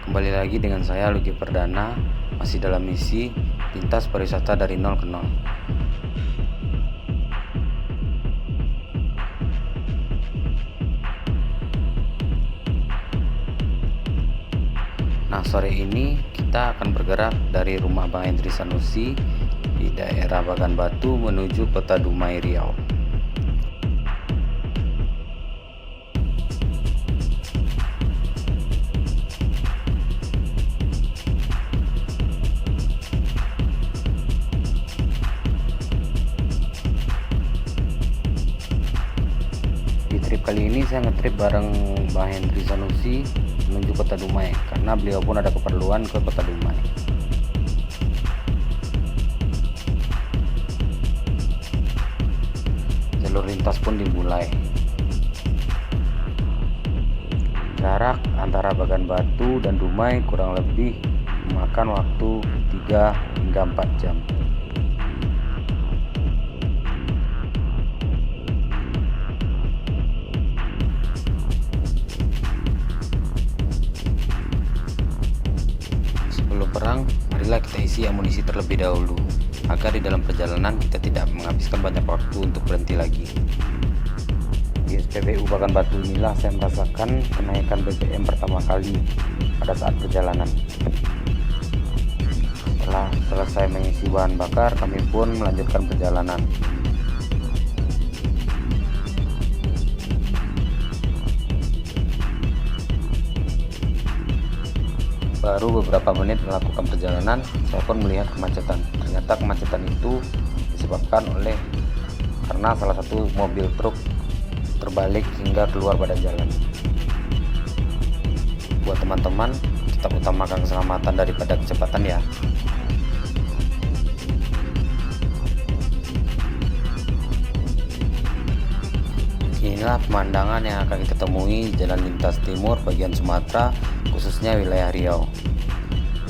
Kembali lagi dengan saya Lugi Perdana, masih dalam misi lintas pariwisata dari nol ke nol. Nah, sore ini kita akan bergerak dari rumah Bang Hendri Sanusi di daerah Bagan Batu menuju Kota Dumai, Riau. Di trip kali ini saya ngetrip bareng Bang Hendri Sanusi menuju Kota Dumai karena beliau pun ada keperluan ke Kota Dumai. Jalur lintas pun dimulai. Jarak antara Bagan Batu dan Dumai kurang lebih memakan waktu 3 hingga 4 jam. Sebelum perang, marilah kita isi amunisi terlebih dahulu, agar di dalam perjalanan kita tidak menghabiskan banyak waktu untuk berhenti lagi. Di SPBU Bagan Batu inilah saya merasakan kenaikan BBM pertama kali pada saat perjalanan. Setelah selesai mengisi bahan bakar, kami pun melanjutkan perjalanan. Baru beberapa menit melakukan perjalanan, saya pun melihat kemacetan. Ternyata kemacetan itu disebabkan karena salah satu mobil truk terbalik hingga keluar badan jalan. Buat teman-teman, tetap utamakan keselamatan daripada kecepatan ya. Inilah pemandangan yang akan kita temui jalan lintas timur bagian Sumatera, khususnya wilayah Riau.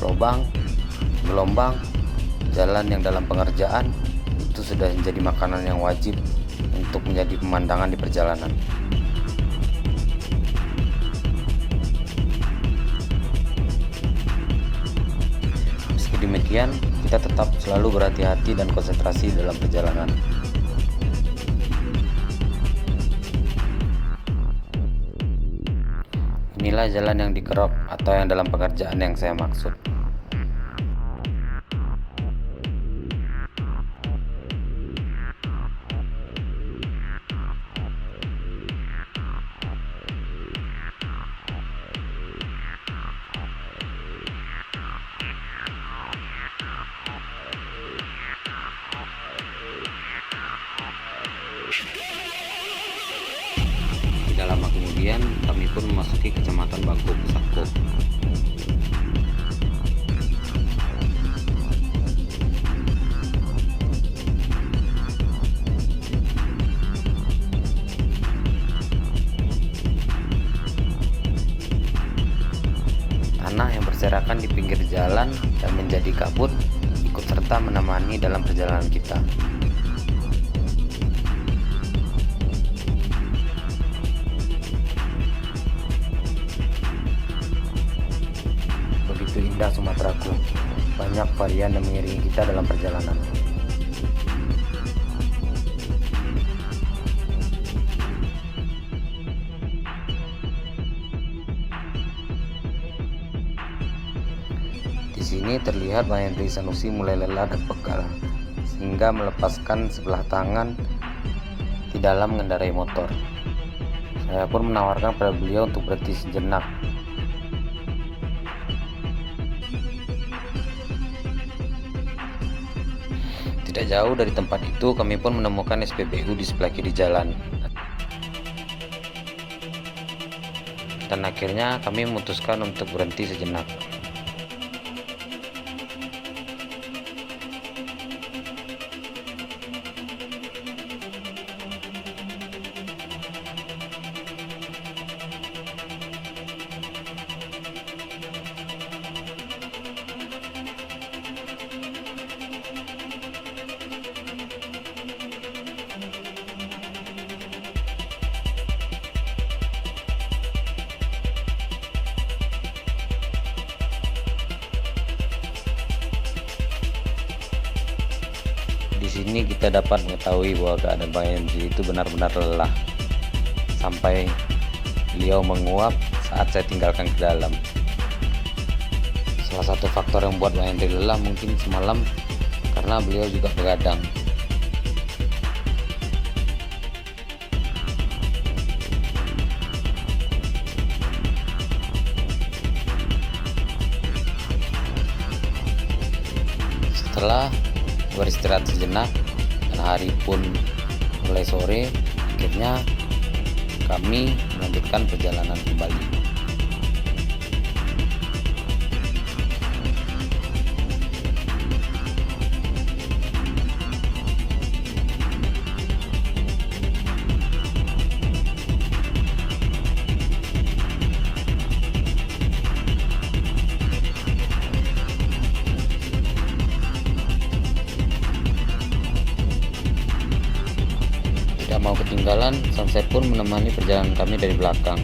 Lobang, gelombang, jalan yang dalam pengerjaan itu sudah menjadi makanan yang wajib untuk menjadi pemandangan di perjalanan. Meski demikian, kita tetap selalu berhati-hati dan konsentrasi dalam perjalanan. Inilah jalan yang dikerok atau yang dalam pengerjaan yang saya maksud. Tidak lama kemudian kami pun memasuki kecamatan Bangko Pusako. Tanah yang berserakan di pinggir jalan dan menjadi kabut ikut serta menemani dalam perjalanan kita. Begitu indah Sumateraku, banyak varian yang mengiringi kita dalam perjalanan. Di sini terlihat Bang Hendri Sanusi mulai lelah dan pegal, sehingga melepaskan sebelah tangan di dalam mengendarai motor. Saya pun menawarkan pada beliau untuk berhenti sejenak. Tidak jauh dari tempat itu, kami pun menemukan SPBU di sebelah kiri jalan. Dan akhirnya kami memutuskan untuk berhenti sejenak. Di sini kita dapat mengetahui bahwa keadaan Bang Henry itu benar-benar lelah, sampai beliau menguap saat saya tinggalkan ke dalam. Salah satu faktor yang membuat Bang Henry lelah mungkin semalam karena beliau juga begadang. Setelah beristirahat sejenak dan hari pun mulai sore, akhirnya kami melanjutkan perjalanan kembali. Tidak mau ketinggalan, sunset pun menemani perjalanan kami dari belakang.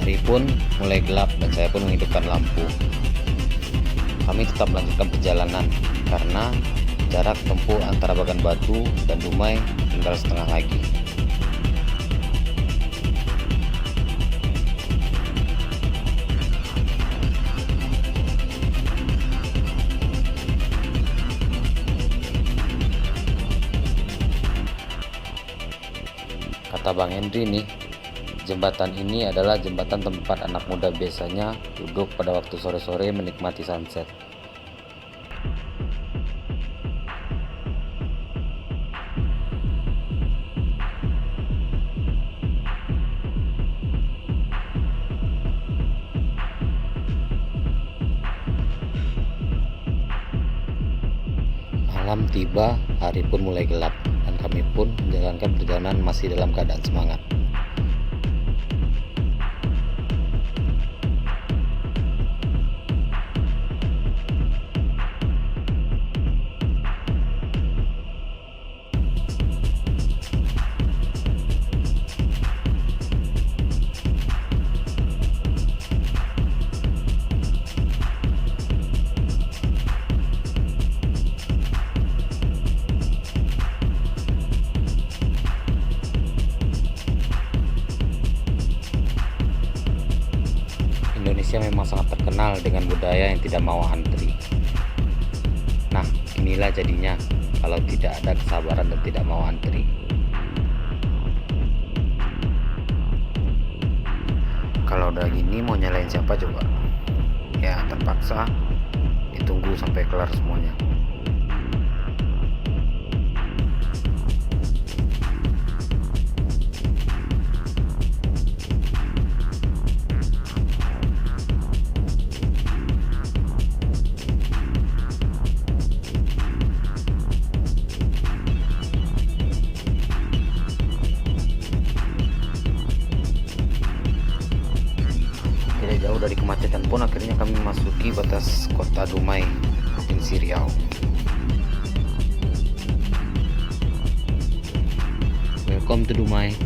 Hari pun mulai gelap dan saya pun menghidupkan lampu. Kami tetap melanjutkan perjalanan karena jarak tempuh antara Bagan Batu dan Dumai tinggal setengah lagi. Kata Bang Henry nih, jembatan ini adalah jembatan tempat anak muda biasanya duduk pada waktu sore-sore menikmati sunset. Malam tiba, hari pun mulai gelap, dan kami pun menjalankan perjalanan masih dalam keadaan semangat. Indonesia memang sangat terkenal dengan budaya yang tidak mau antri. Nah, inilah jadinya kalau tidak ada kesabaran dan tidak mau antri. Kalau udah gini mau nyalain siapa coba? Ya terpaksa ditunggu sampai kelar semuanya. Jauh dari kemacetan pun akhirnya kami memasuki batas kota Dumai, Provinsi Riau. Welcome to Dumai.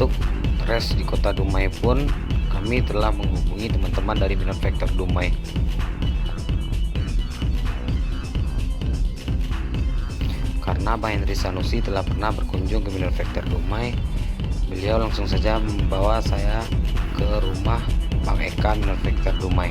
Untuk rest di kota Dumai pun kami telah menghubungi teman-teman dari Minor Factor Dumai. Karena Bang Henry Sanusi telah pernah berkunjung ke Minor Factor Dumai, beliau langsung saja membawa saya ke rumah Bang Eka Minor Factor Dumai.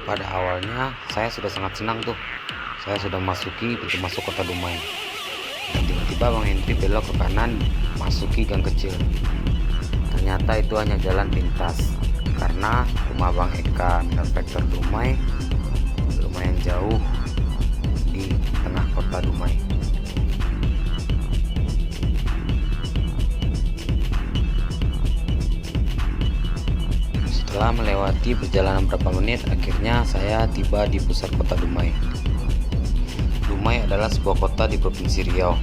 Pada awalnya saya sudah sangat senang tuh. Saya sudah masuki pintu masuk kota Dumai. Dan tiba-tiba Bang Hendri belok ke kanan masuki gang kecil. Ternyata itu hanya jalan pintas. Karena rumah Bang Eka Manufacture Dumai lumayan jauh di tengah kota Dumai. Setelah melewati perjalanan berapa menit, akhirnya saya tiba di pusat kota Dumai. Dumai adalah sebuah kota di Provinsi Riau,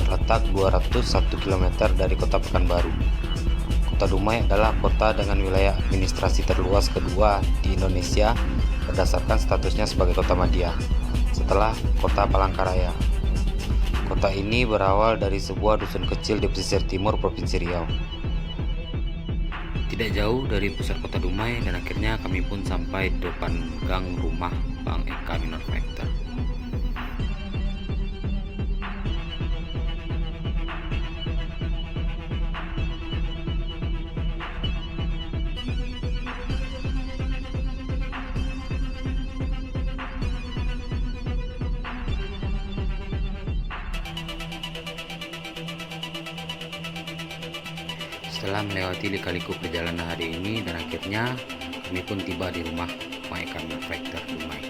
terletak 201 km dari kota Pekanbaru. Kota Dumai adalah kota dengan wilayah administrasi terluas kedua di Indonesia berdasarkan statusnya sebagai kota madya, setelah kota Palangkaraya. Kota ini berawal dari sebuah dusun kecil di pesisir timur Provinsi Riau. Tidak jauh dari pusat kota Dumai, dan akhirnya kami pun sampai di depan gang rumah Bang Eka Manufacture. Setelah melewati lika-liku perjalanan hari ini, dan akhirnya kami pun tiba di rumah Bang Eka Manufacture Dumai.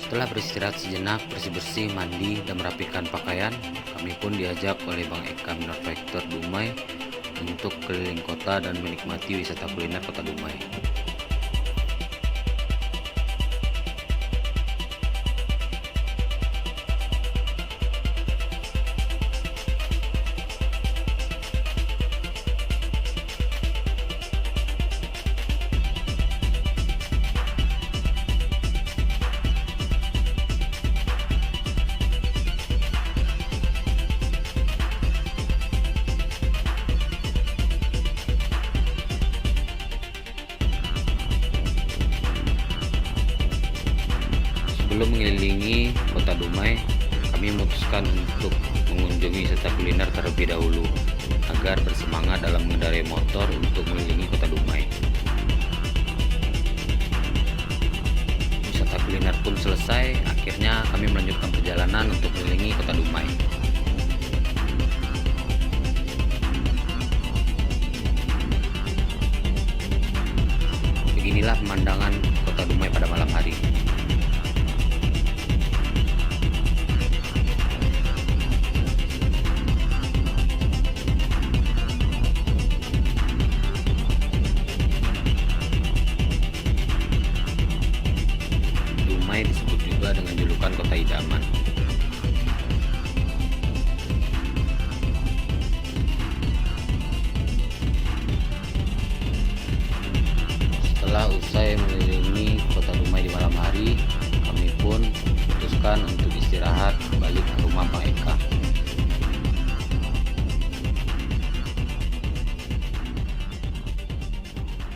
Setelah beristirahat sejenak, bersih-bersih, mandi, dan merapikan pakaian, kami pun diajak oleh Bang Eka Manufacture Dumai untuk keliling kota dan menikmati wisata kuliner kota Dumai. Sebelum mengelilingi kota Dumai, kami memutuskan untuk mengunjungi wisata kuliner terlebih dahulu agar bersemangat dalam mengendarai motor untuk mengelilingi kota Dumai. Wisata kuliner pun selesai, akhirnya kami melanjutkan perjalanan untuk mengelilingi kota Dumai. Beginilah pemandangan kota Dumai pada malam hari. Dumai disebut juga dengan julukan kota idaman. Setelah usai mengelilingi kota Dumai di malam hari, kami pun memutuskan untuk istirahat balik ke rumah Bang Eka.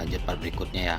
Lanjut part berikutnya ya.